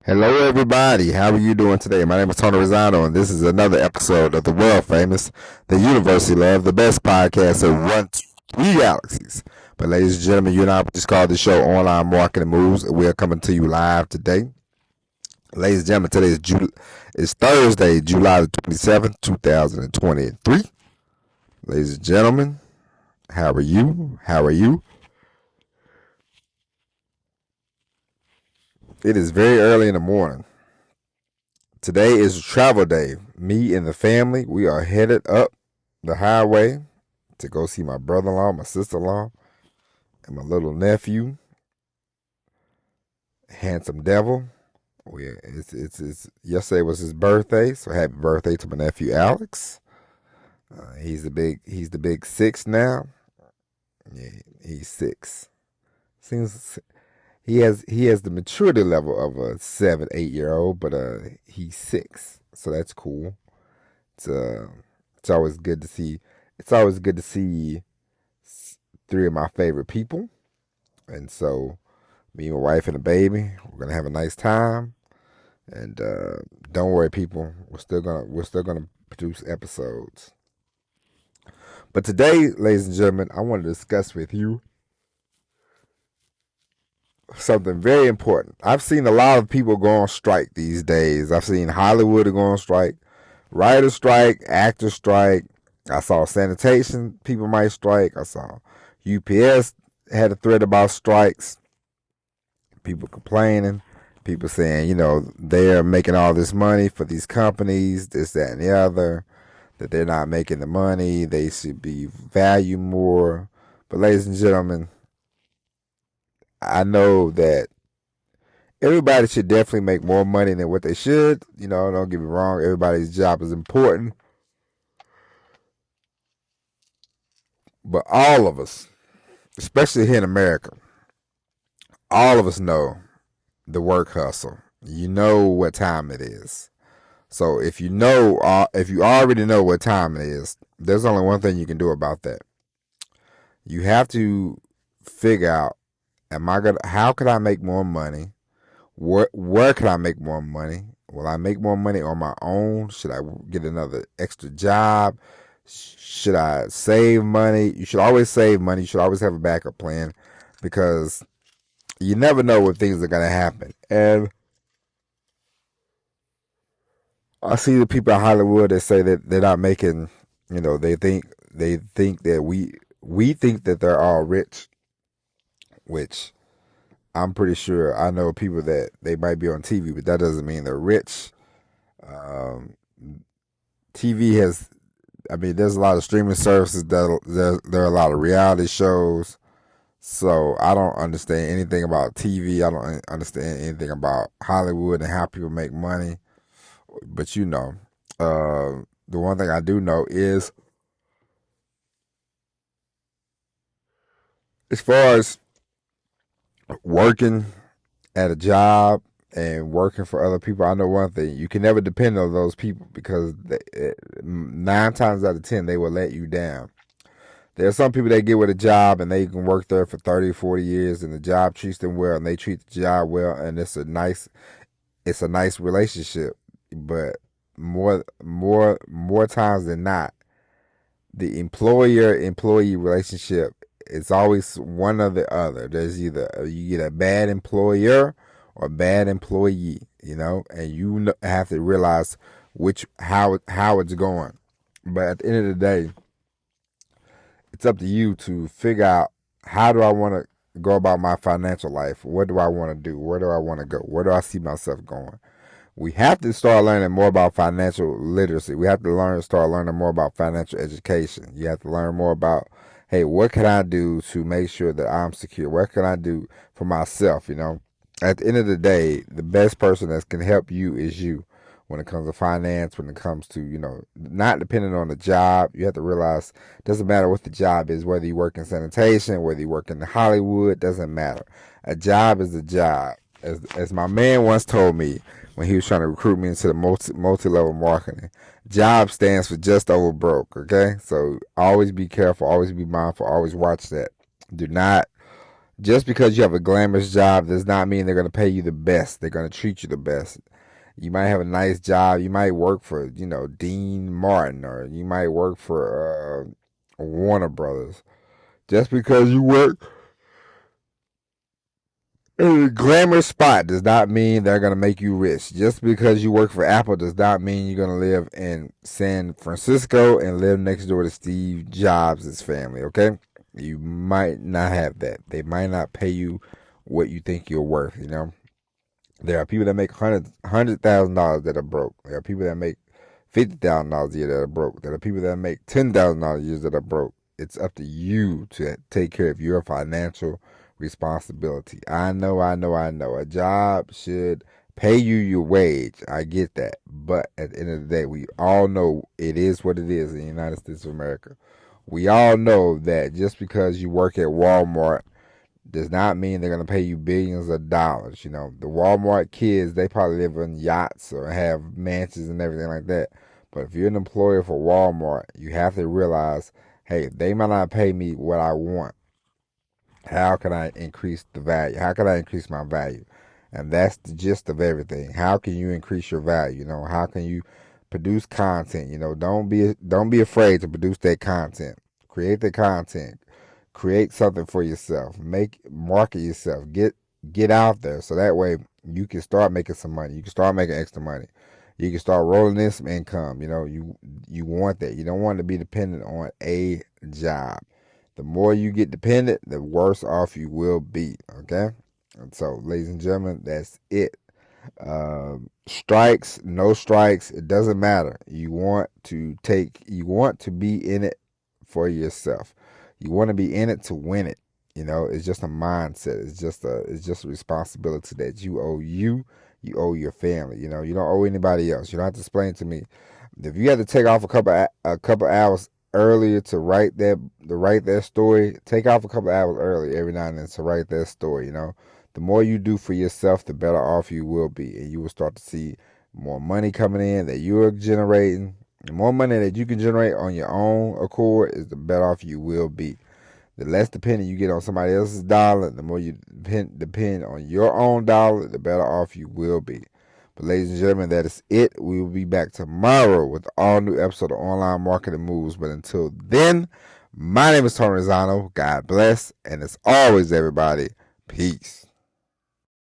Hello, everybody. How are you doing today? My name is Tony Rosano, and this is another episode of the world famous, the University Love, the best podcast of 1, 2, 3 galaxies. But, ladies and gentlemen, you and I just called the show Online Marketing Moves, and we are coming to you live today. Ladies and gentlemen, today is Thursday, July the 27th, 2023. Ladies and gentlemen, how are you? How are you? It is very early in the morning. Today is travel day. Me and the family, we are headed up the highway to go see my brother-in-law, my sister-in-law, and my little nephew, handsome devil. It's yesterday was his birthday, so happy birthday to my nephew Alex. He's the big six now. Yeah, he's 6. Seems he has the maturity level of a 7, 8 year old, but he's 6, so that's cool. It's uh, it's always good to see. It's always good to see three of my favorite people, and so me, my wife, and the baby, we're gonna have a nice time. And don't worry, people, we're still gonna produce episodes. But today, ladies and gentlemen, I want to discuss with you something very important. I've seen a lot of people go on strike these days. I've seen Hollywood go on strike, writer strike, actor strike. I saw sanitation people might strike. I saw UPS had a thread about strikes. People complaining. People saying, they're making all this money for these companies, this, that, and the other, that they're not making the money. They should be valued more. But ladies and gentlemen, I know that everybody should definitely make more money than what they should. Don't get me wrong. Everybody's job is important. But all of us, especially here in America, all of us know the work hustle. You know what time it is. So if you already know what time it is, there's only one thing you can do about that. You have to figure out, how can I make more money? Where can I make more money? Will I make more money on my own? Should I get another extra job? Should I save money? You should always save money. You should always have a backup plan, because you never know when things are going to happen. And I see the people in Hollywood that say that they're not making, they think that we think that they're all rich, which I'm pretty sure I know people that they might be on TV, but that doesn't mean they're rich. Um, TV has, there's a lot of streaming services there are a lot of reality shows. So I don't understand anything about TV. I don't understand anything about Hollywood and how people make money. But the one thing I do know is, as far as working at a job and working for other people, I know one thing: you can never depend on those people, because 9 times out of 10 they will let you down. There are some people that get with a job and they can work there for 30, 40 years, and the job treats them well and they treat the job well, and it's a nice relationship. But more times than not, the employer-employee relationship, it's always one or the other. There's either you get a bad employer or a bad employee, and you have to realize how it's going. But at the end of the day, it's up to you to figure out, how do I want to go about my financial life? What do I want to do? Where do I want to go? Where do I see myself going? We have to start learning more about financial literacy. We have to start learning more about financial education. You have to learn more about, hey, what can I do to make sure that I'm secure? What can I do for myself? At the end of the day, the best person that can help you is you. When it comes to finance, when it comes to, not depending on the job. You have to realize it doesn't matter what the job is, whether you work in sanitation, whether you work in Hollywood, doesn't matter. A job is a job. As my man once told me when he was trying to recruit me into the multi-level marketing, job stands for just over broke, okay? So always be careful, always be mindful, always watch that. Do not Just because you have a glamorous job does not mean they're going to pay you the best. They're going to treat you the best. You might have a nice job. You might work for, Dean Martin, or you might work for Warner Brothers. Just because you work in a glamorous spot does not mean they're going to make you rich. Just because you work for Apple does not mean you're going to live in San Francisco and live next door to Steve Jobs' family, okay? You might not have that. They might not pay you what you think you're worth. There are people that make $100,000 that are broke. There are people that make $50,000 a year that are broke. There are people that make $10,000 a year that are broke. It's up to you to take care of your financial responsibility. I know. A job should pay you your wage. I get that. But at the end of the day, we all know it is what it is in the United States of America. We all know that just because you work at Walmart does not mean they're going to pay you billions of dollars. The Walmart kids, they probably live in yachts or have mansions and everything like that. But if you're an employer for Walmart, you have to realize, hey, they might not pay me what I want. How can I increase the value? How can I increase my value? And that's the gist of everything. How can you increase your value? How can you produce content? Don't be afraid to produce that content. Create the content. Create something for yourself. Market yourself. Get out there so that way you can start making some money. You can start making extra money. You can start rolling in some income. You want that. You don't want to be dependent on a job. The more you get dependent, the worse off you will be. Okay? And so, ladies and gentlemen, that's it. Strikes, no strikes, it doesn't matter. You want to be in it for yourself. You want to be in it to win it. It's just a mindset. It's just a responsibility that you owe your family. You don't owe anybody else. You don't have to explain to me. If you had to take off a couple hours earlier to write that story, take off a couple hours early every now and then to write that story. The more you do for yourself, the better off you will be, and you will start to see more money coming in that you're generating. The more money that you can generate on your own accord is the better off you will be. The less dependent you get on somebody else's dollar, the more you depend on your own dollar, the better off you will be. But ladies and gentlemen, that is it. We will be back tomorrow with an all new episode of Online Marketing Moves. But until then, my name is Tony Rizzano. God bless. And as always, everybody, peace.